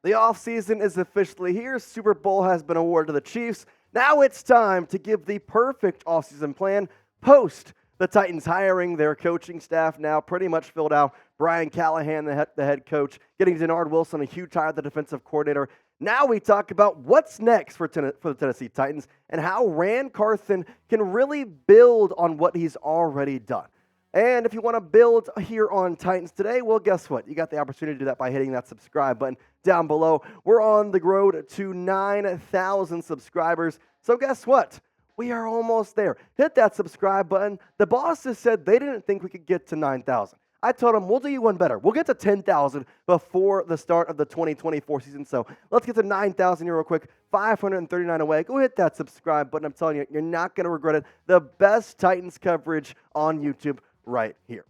The offseason is officially here. Super Bowl has been awarded to the Chiefs. Now it's time to give the perfect offseason plan post the Titans hiring their coaching staff now pretty much filled out. Brian Callahan, the head coach, getting Denard Wilson, a huge hire, the defensive coordinator. Now we talk about what's next for the Tennessee Titans and how Ran Carthon can really build on what he's already done. And if you want to build here on Titans today, well, guess what? You got the opportunity to do that by hitting that subscribe button down below. We're on the road to 9,000 subscribers. So guess what? We are almost there. Hit that subscribe button. The bosses said they didn't think we could get to 9,000. I told them, we'll do you one better. We'll get to 10,000 before the start of the 2024 season. So let's get to 9,000 here real quick. 539 away. Go hit that subscribe button. I'm telling you, you're not going to regret it. The best Titans coverage on YouTube right here.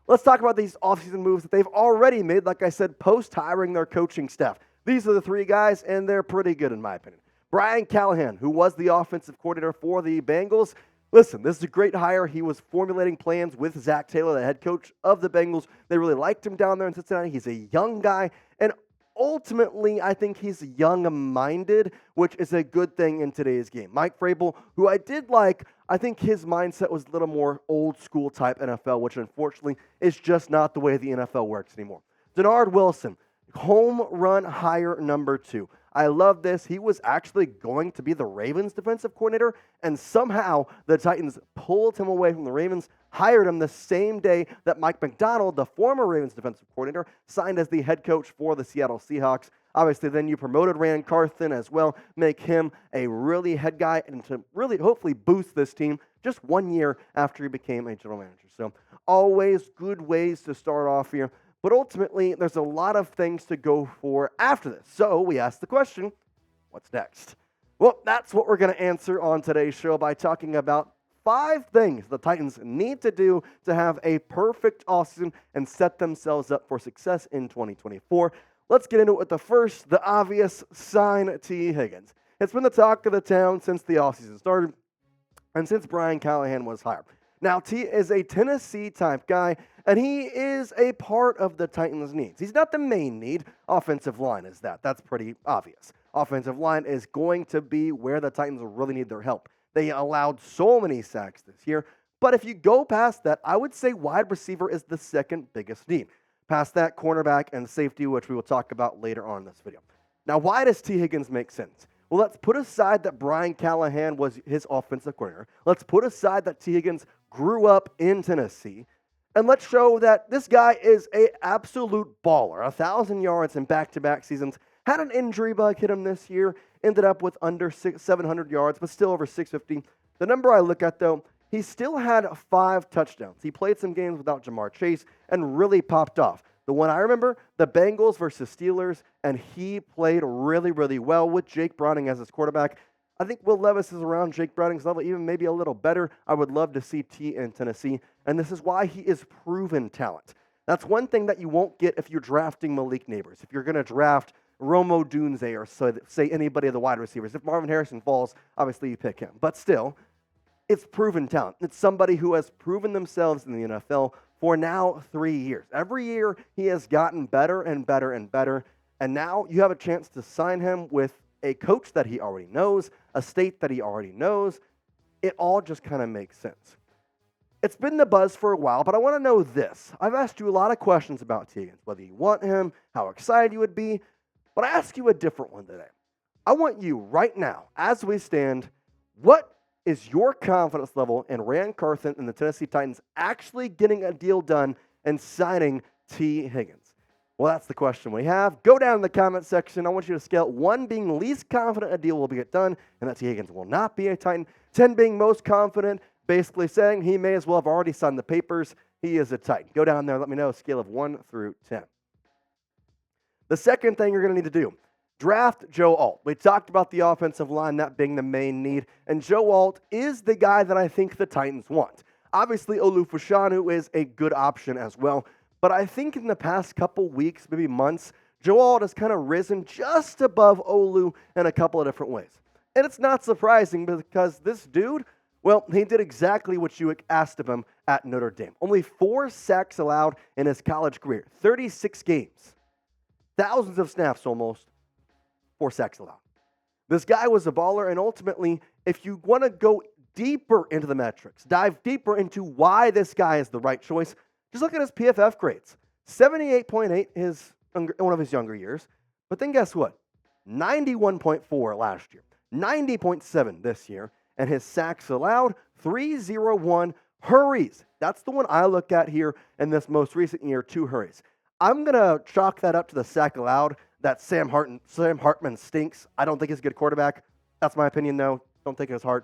Let's talk about these offseason moves that they've already made, like I said, post-hiring their coaching staff. These are the three guys, and they're pretty good in my opinion. Brian Callahan, who was the offensive coordinator for the Bengals. Listen, this is a great hire. He was formulating plans with Zach Taylor, the head coach of the Bengals. They really liked him down there in Cincinnati. He's a young guy, and ultimately, I think he's young-minded, which is a good thing in today's game. Mike Vrabel, who I did like, I think his mindset was a little more old-school type NFL, which unfortunately is just not the way the NFL works anymore. Denard Wilson, home run hire number 2. I love this. He was actually going to be the Ravens defensive coordinator, and somehow the Titans pulled him away from the Ravens, hired him the same day that Mike Macdonald, the former Ravens defensive coordinator, signed as the head coach for the Seattle Seahawks. Obviously, then you promoted Ran Carthon as well, make him a really head guy, and to really hopefully boost this team just 1 year after he became a general manager. So always good ways to start off here. But ultimately, there's a lot of things to go for after this. So we ask the question, what's next? Well, that's what we're going to answer on today's show by talking about 5 things the Titans need to do to have a perfect offseason and set themselves up for success in 2024. Let's get into it with the first, the obvious, sign Tee Higgins. It's been the talk of the town since the offseason started and since Brian Callahan was hired. Now, T is a Tennessee-type guy, and he is a part of the Titans' needs. He's not the main need. Offensive line is that. That's pretty obvious. Offensive line is going to be where the Titans will really need their help. They allowed so many sacks this year, but if you go past that, I would say wide receiver is the second biggest need. Past that, cornerback and safety, which we will talk about later on in this video. Now, why does Tee Higgins make sense? Well, let's put aside that Brian Callahan was his offensive coordinator. Let's put aside that Tee Higgins grew up in Tennessee. And let's show that this guy is an absolute baller. 1,000 yards in back-to-back seasons. Had an injury bug hit him this year. Ended up with under 700 yards, but still over 650. The number I look at, though, he still had 5 touchdowns. He played some games without Jamar Chase and really popped off. The one I remember, the Bengals versus Steelers, and he played really, really well with Jake Browning as his quarterback. I think Will Levis is around Jake Browning's level, even maybe a little better. I would love to see T in Tennessee, and this is why he is proven talent. That's one thing that you won't get if you're drafting Malik Neighbors. If you're going to draft Romo Dunze or say anybody of the wide receivers. If Marvin Harrison falls, obviously you pick him. But still, it's proven talent. It's somebody who has proven themselves in the NFL for now 3 years. Every year, he has gotten better and better and better, and now you have a chance to sign him with a coach that he already knows, a state that he already knows. It all just kind of makes sense. It's been the buzz for a while, but I want to know this. I've asked you a lot of questions about Tee Higgins, whether you want him, how excited you would be, but I ask you a different one today. I want you right now, as we stand, what is your confidence level in Ran Carthon and the Tennessee Titans actually getting a deal done and signing Tee Higgins? Well, that's the question we have. Go down in the comment section. I want you to scale 1 being least confident a deal will get done and that Tee Higgins will not be a Titan. 10 being most confident, basically saying he may as well have already signed the papers. He is a Titan. Go down there. Let me know a scale of 1 through 10. The second thing you're going to need to do, draft Joe Alt. We talked about the offensive line not being the main need, and Joe Alt is the guy that I think the Titans want. Obviously, Olu Fashanu is a good option as well, but I think in the past couple weeks, maybe months, Joe Alt has kind of risen just above Olu in a couple of different ways. And it's not surprising because this dude, well, he did exactly what you asked of him at Notre Dame. Only 4 sacks allowed in his college career, 36 games. Thousands of snaps almost, 4 sacks allowed. This guy was a baller, and ultimately, if you want to go deeper into the metrics, dive deeper into why this guy is the right choice, just look at his PFF grades. 78.8 is one of his younger years. But then guess what? 91.4 last year, 90.7 this year, and his sacks allowed, 301 hurries. That's the one I look at here in this most recent year, 2 hurries. I'm going to chalk that up to the sack allowed, that Sam Hartman stinks. I don't think he's a good quarterback. That's my opinion, though. Don't take it as hard.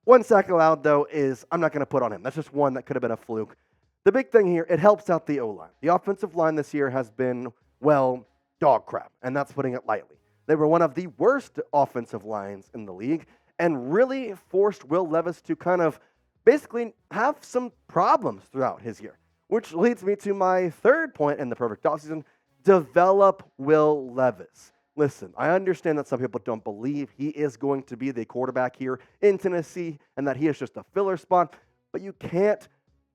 1 sack allowed, though, is I'm not going to put on him. That's just one that could have been a fluke. The big thing here, it helps out the O-line. The offensive line this year has been, well, dog crap, and that's putting it lightly. They were one of the worst offensive lines in the league and really forced Will Levis to kind of basically have some problems throughout his year, which leads me to my third point in the perfect offseason: develop Will Levis. Listen, I understand that some people don't believe he is going to be the quarterback here in Tennessee and that he is just a filler spot, but you can't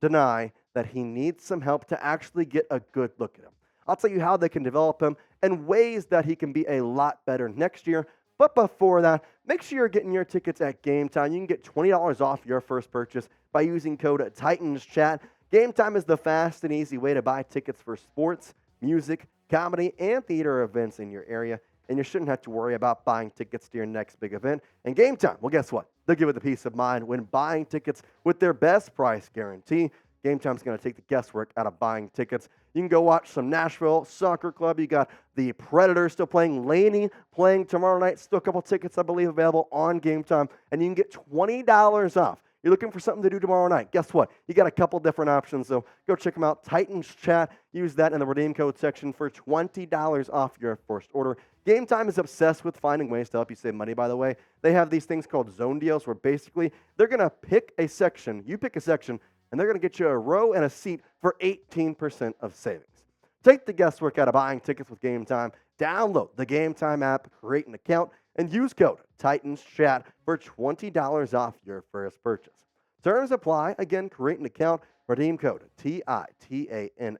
deny that he needs some help to actually get a good look at him. I'll tell you how they can develop him and ways that he can be a lot better next year. But before that, make sure you're getting your tickets at GameTime. You can get $20 off your first purchase by using code TitansChat. GameTime is the fast and easy way to buy tickets for sports, music, comedy, and theater events in your area. And you shouldn't have to worry about buying tickets to your next big event. And GameTime, well, guess what? They'll give you the peace of mind when buying tickets with their best price guarantee. GameTime's going to take the guesswork out of buying tickets. You can go watch some Nashville Soccer Club. You got the Predators still playing. Laney playing tomorrow night. Still a couple tickets, I believe, available on GameTime. And you can get $20 off. You're looking for something to do tomorrow night. Guess what? You got a couple different options, so go check them out. Titans Chat. Use that in the redeem code section for $20 off your first order. GameTime is obsessed with finding ways to help you save money, by the way. They have these things called zone deals where basically they're going to pick a section. You pick a section, and they're going to get you a row and a seat for 18% of savings. Take the guesswork out of buying tickets with GameTime. Download the GameTime app, create an account, and use code TitansChat for $20 off your first purchase. Terms apply. Again, create an account, redeem code TITANSCHAT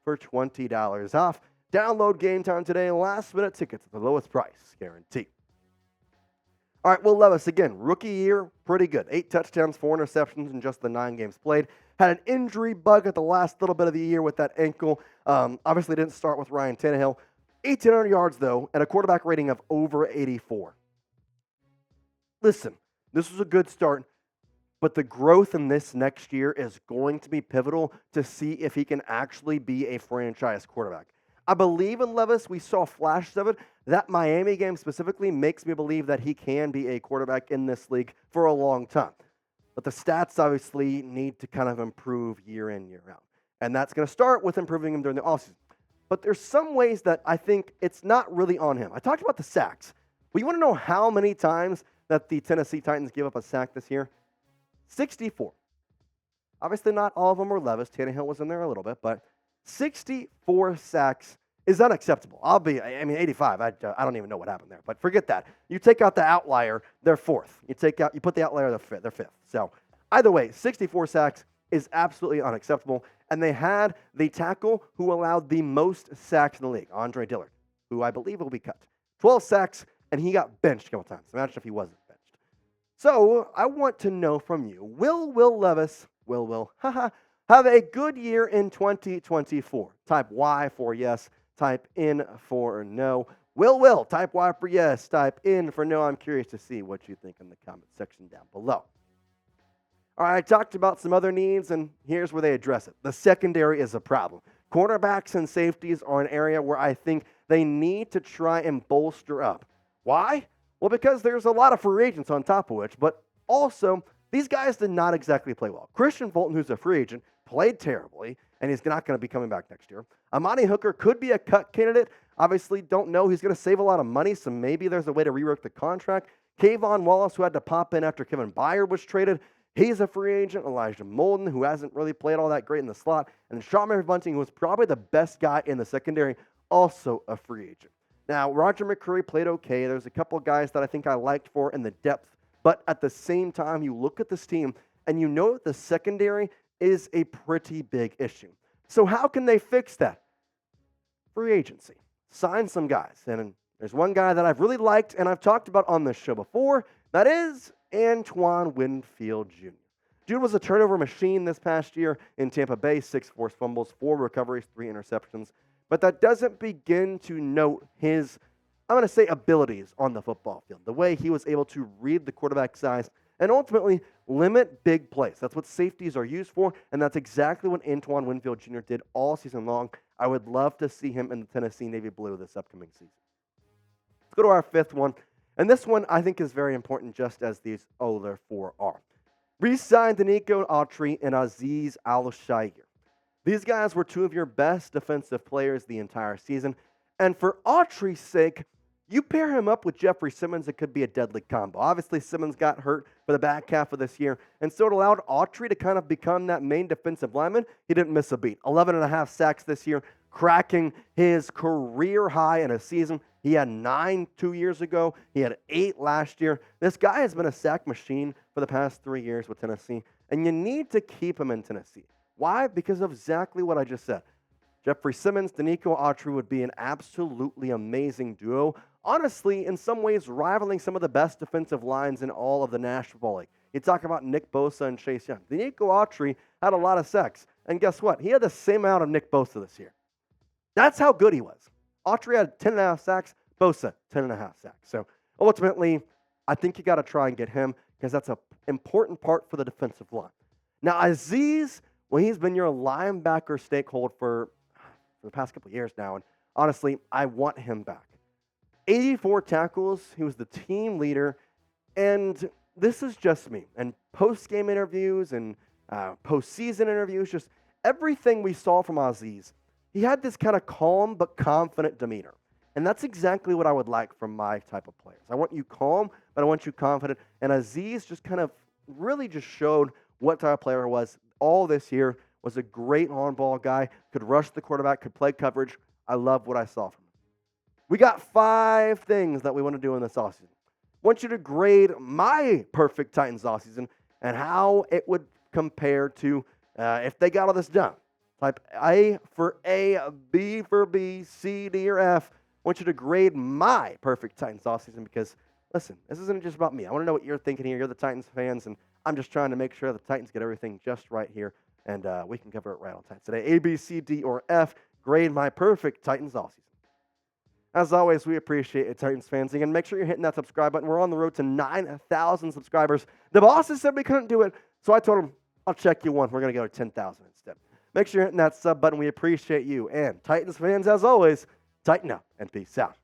for $20 off. Download GameTime today. Last-minute tickets at the lowest price guarantee. All right, Will Levis, again, rookie year, pretty good. 8 touchdowns, 4 interceptions in just the 9 games played. Had an injury bug at the last little bit of the year with that ankle. Obviously didn't start with Ryan Tannehill. 1,800 yards, though, and a quarterback rating of over 84. Listen, this was a good start, but the growth in this next year is going to be pivotal to see if he can actually be a franchise quarterback. I believe in Levis. We saw flashes of it. That Miami game specifically makes me believe that he can be a quarterback in this league for a long time. But the stats obviously need to kind of improve year in, year out. And that's going to start with improving him during the offseason. But there's some ways that I think it's not really on him. I talked about the sacks. But you want to know how many times that the Tennessee Titans gave up a sack this year? 64. Obviously not all of them were Levis. Tannehill was in there a little bit, but 64 sacks is unacceptable. 85. I don't even know what happened there, but forget that. You take out the outlier, they're 4th. You put the outlier, they're 5th. So either way, 64 sacks is absolutely unacceptable. And they had the tackle who allowed the most sacks in the league, Andre Dillard, who I believe will be cut. 12 sacks, and he got benched a couple times. Imagine if he wasn't benched. So I want to know from you, will Levis, have a good year in 2024? Type Y for yes. Type in for no. Will, type Y for yes. Type in for no. I'm curious to see what you think in the comment section down below. All right, I talked about some other needs, and here's where they address it. The secondary is a problem. Cornerbacks and safeties are an area where I think they need to try and bolster up. Why? Well, because there's a lot of free agents on top of which, but also these guys did not exactly play well. Christian Fulton, who's a free agent, played terribly, and he's not going to be coming back next year. Amani Hooker could be a cut candidate. Obviously, don't know. He's going to save a lot of money, so maybe there's a way to rework the contract. Kayvon Wallace, who had to pop in after Kevin Byard was traded, he's a free agent. Elijah Molden, who hasn't really played all that great in the slot. And Sean Bunting, who was probably the best guy in the secondary, also a free agent. Now, Roger McCreary played okay. There's a couple of guys that I think I liked for in the depth. But at the same time, you look at this team, and you know that the secondary is a pretty big issue. So how can they fix that? Free agency. Sign some guys. And There's one guy that I've really liked and I've talked about on this show before. That is Antoine Winfield Jr. Dude was a turnover machine this past year in Tampa Bay, 6 forced fumbles, 4 recoveries, 3 interceptions. But that doesn't begin to note his, I'm going to say, abilities on the football field. The way he was able to read the quarterback's eyes and ultimately limit big plays. That's what safeties are used for, and that's exactly what Antoine Winfield Jr. did all season long. I would love to see him in the Tennessee Navy Blue this upcoming season. Let's go to our 5th one. And this one I think is very important, just as these other 4 are. Re-signed Denico Autry and Azeez Al-Shaair. These guys were 2 of your best defensive players the entire season. And for Autry's sake, you pair him up with Jeffrey Simmons, it could be a deadly combo. Obviously, Simmons got hurt for the back half of this year, and so it allowed Autry to kind of become that main defensive lineman. He didn't miss a beat. 11.5 sacks this year, cracking his career high in a season. He had 9 2 years ago. He had 8 last year. This guy has been a sack machine for the past 3 years with Tennessee, and you need to keep him in Tennessee. Why? Because of exactly what I just said. Jeffrey Simmons, Denico Autry would be an absolutely amazing duo. Honestly, in some ways, rivaling some of the best defensive lines in all of the National Football League. You talk about Nick Bosa and Chase Young. Denico Autry had a lot of sacks. And guess what? He had the same amount of Nick Bosa this year. That's how good he was. Autry had 10.5 sacks. Bosa, 10.5 sacks. So ultimately, I think you got to try and get him because that's an important part for the defensive line. Now, Azeez, well, he's been your linebacker stakeholder for the past couple of years now. And honestly, I want him back. 84 tackles. He was the team leader. And this is just me. And post-game interviews and postseason interviews, just everything we saw from Azeez, he had this kind of calm but confident demeanor. And that's exactly what I would like from my type of players. I want you calm, but I want you confident. And Azeez just kind of really just showed what type of player he was all this year. Was a great on-ball guy, could rush the quarterback, could play coverage. I love what I saw from him. We got 5 things that we want to do in this offseason. I want you to grade my perfect Titans offseason and how it would compare to if they got all this done. Type A for A, B for B, C, D, or F. I want you to grade my perfect Titans offseason because, listen, this isn't just about me. I want to know what you're thinking here. You're the Titans fans, and I'm just trying to make sure the Titans get everything just right here. And we can cover it right on time today. A, B, C, D, or F. Grade my perfect Titans offseason. As always, we appreciate it, Titans fans. Again, make sure you're hitting that subscribe button. We're on the road to 9,000 subscribers. The bosses said we couldn't do it, so I told them, I'll check you one. We're going to go to 10,000 instead. Make sure you're hitting that sub button. We appreciate you. And Titans fans, as always, tighten up and peace out.